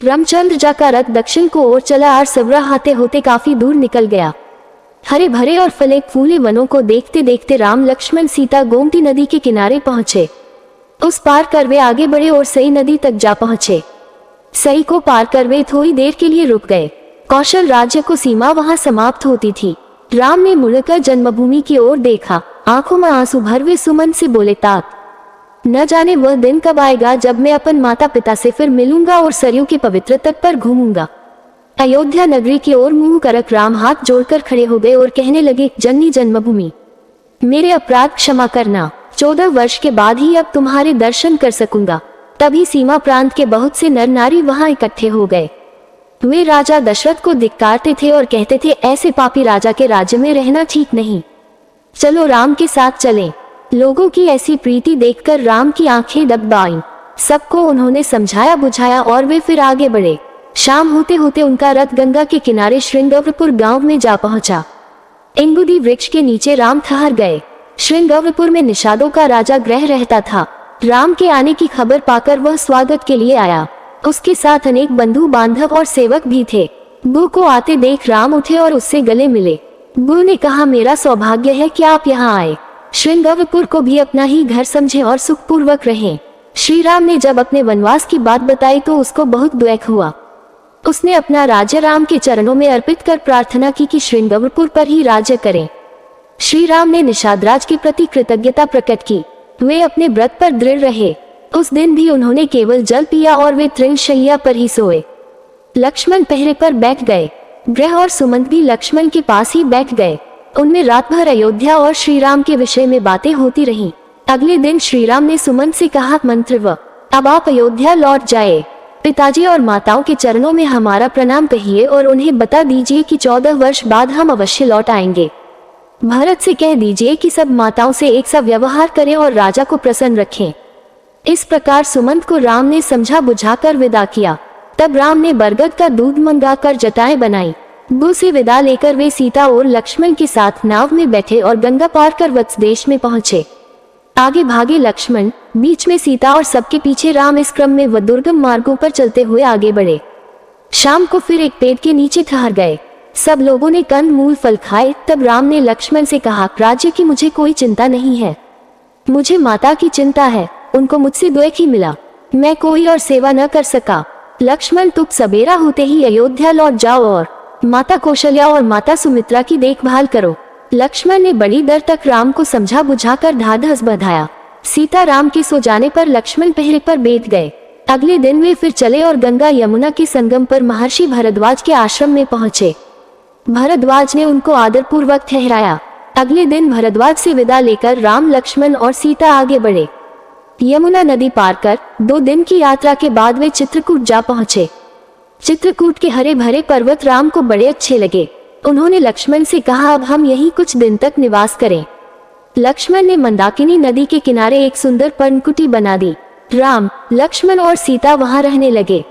रामचंद्र जी का रथ दक्षिण को ओर चला और सवरा हाथे होते काफी दूर निकल गया। हरे भरे और फले फूले वनों को देखते देखते राम लक्ष्मण सीता गोमती नदी के किनारे पहुंचे। उस पार कर वे आगे बढ़े और सई नदी तक जा पहुंचे। सई को पार कर वे थोड़ी देर के लिए रुक गए। कौशल राज्य को सीमा वहां समाप्त होती थी। राम ने मुड़कर जन्मभूमि की ओर देखा। आंखों में आंसू भर वे सुमन से बोले, तात न जाने वह दिन कब आएगा जब मैं अपन माता पिता से फिर मिलूंगा और सरयू के पवित्र तट पर घूमूंगा। अयोध्या नगरी की ओर मुंह करक राम हाथ जोड़कर खड़े हो गए और कहने लगे, जननी जन्मभूमि, मेरे अपराध क्षमा करना। 14 वर्ष के बाद ही अब तुम्हारे दर्शन कर सकूंगा। तभी सीमा प्रांत के बहुत से नर नारी वहां इकट्ठे हो गए। वे राजा दशरथ को धिक्कारते थे और कहते थे, ऐसे पापी राजा के राज्य में रहना ठीक नहीं, चलो राम के साथ चलें। लोगों की ऐसी प्रीति देखकर राम की आंखें दब आईं। सबको उन्होंने समझाया बुझाया और वे फिर आगे बढ़े। शाम होते होते उनका रथ गंगा के किनारे श्रृंगवरपुर गांव में जा पहुंचा। इंगुदी वृक्ष के नीचे राम ठहर गए। श्रृंगवरपुर में निषादों का राजा गृह रहता था। राम के आने की खबर पाकर वह स्वागत के लिए आया। उसके साथ अनेक बंधु बांधव और सेवक भी थे। बू को आते देख राम उठे और उससे गले मिले। बू ने कहा, मेरा सौभाग्य है कि आप यहाँ आए। श्रृंगवरपुर को भी अपना ही घर समझे और सुखपूर्वक रहें। श्री राम ने जब अपने वनवास की बात बताई तो उसको बहुत दुख हुआ। उसने अपना राज्य राम के चरणों में अर्पित कर प्रार्थना की कि श्रृंगवरपुर पर ही राज्य करें। श्री राम ने निषादराज के प्रति कृतज्ञता प्रकट की। वे अपने व्रत पर दृढ़ रहे। उस दिन भी उन्होंने केवल जल पिया और वे तृणशैया पर ही सोए। लक्ष्मण पहरे पर बैठ गए। ग्रह और सुमंत भी लक्ष्मण के पास ही बैठ गए। उनमें रात भर अयोध्या और श्री राम के विषय में बातें होती रहीं। अगले दिन श्री राम ने सुमंत से कहा, मंत्रव, अब आप अयोध्या लौट जाए। पिताजी और माताओं के चरणों में हमारा प्रणाम कहिए और उन्हें बता दीजिए कि 14 वर्ष बाद हम अवश्य लौट आएंगे। भरत से कह दीजिए कि सब माताओं से एक सा व्यवहार करें और राजा को प्रसन्न रखें। इस प्रकार सुमंत को राम ने समझा बुझाकर विदा किया। तब राम ने बरगद का दूध मंगाकर जटाएं बनाई। बू से विदा लेकर वे सीता और लक्ष्मण के साथ नाव में बैठे और गंगा पार कर वत्स देश में पहुंचे। आगे भागे लक्ष्मण, बीच में सीता और सबके पीछे राम। इस क्रम में वह दुर्गम मार्गों पर चलते हुए आगे बढ़े। शाम को फिर एक पेड़ के नीचे ठहर गए। सब लोगों ने कंद मूल फल खाए। तब राम ने लक्ष्मण से कहा, राज्य की मुझे कोई चिंता नहीं है, मुझे माता की चिंता है। उनको मुझसे दुख ही मिला, मैं कोई और सेवा न कर सका। लक्ष्मण, तुम सवेरा होते ही अयोध्या लौट जाओ और माता कौशल्या और माता सुमित्रा की देखभाल करो। लक्ष्मण ने बड़ी देर तक राम को समझा बुझाकर ढाढ़स बंधाया। सीता राम के सो जाने पर लक्ष्मण पहरे पर बैठ गए। अगले दिन वे फिर चले और गंगा यमुना के संगम पर महर्षि भरद्वाज के आश्रम में पहुंचे। भरद्वाज ने उनको आदरपूर्वक ठहराया। अगले दिन भरद्वाज से विदा लेकर राम, लक्ष्मण और सीता आगे बढ़े। यमुना नदी पार कर 2 दिन की यात्रा के बाद वे चित्रकूट जा पहुंचे। चित्रकूट के हरे भरे पर्वत राम को बड़े अच्छे लगे। उन्होंने लक्ष्मण से कहा, अब हम यहीं कुछ दिन तक निवास करें। लक्ष्मण ने मंदाकिनी नदी के किनारे एक सुंदर पर्णकुटी बना दी। राम, लक्ष्मण और सीता वहां रहने लगे।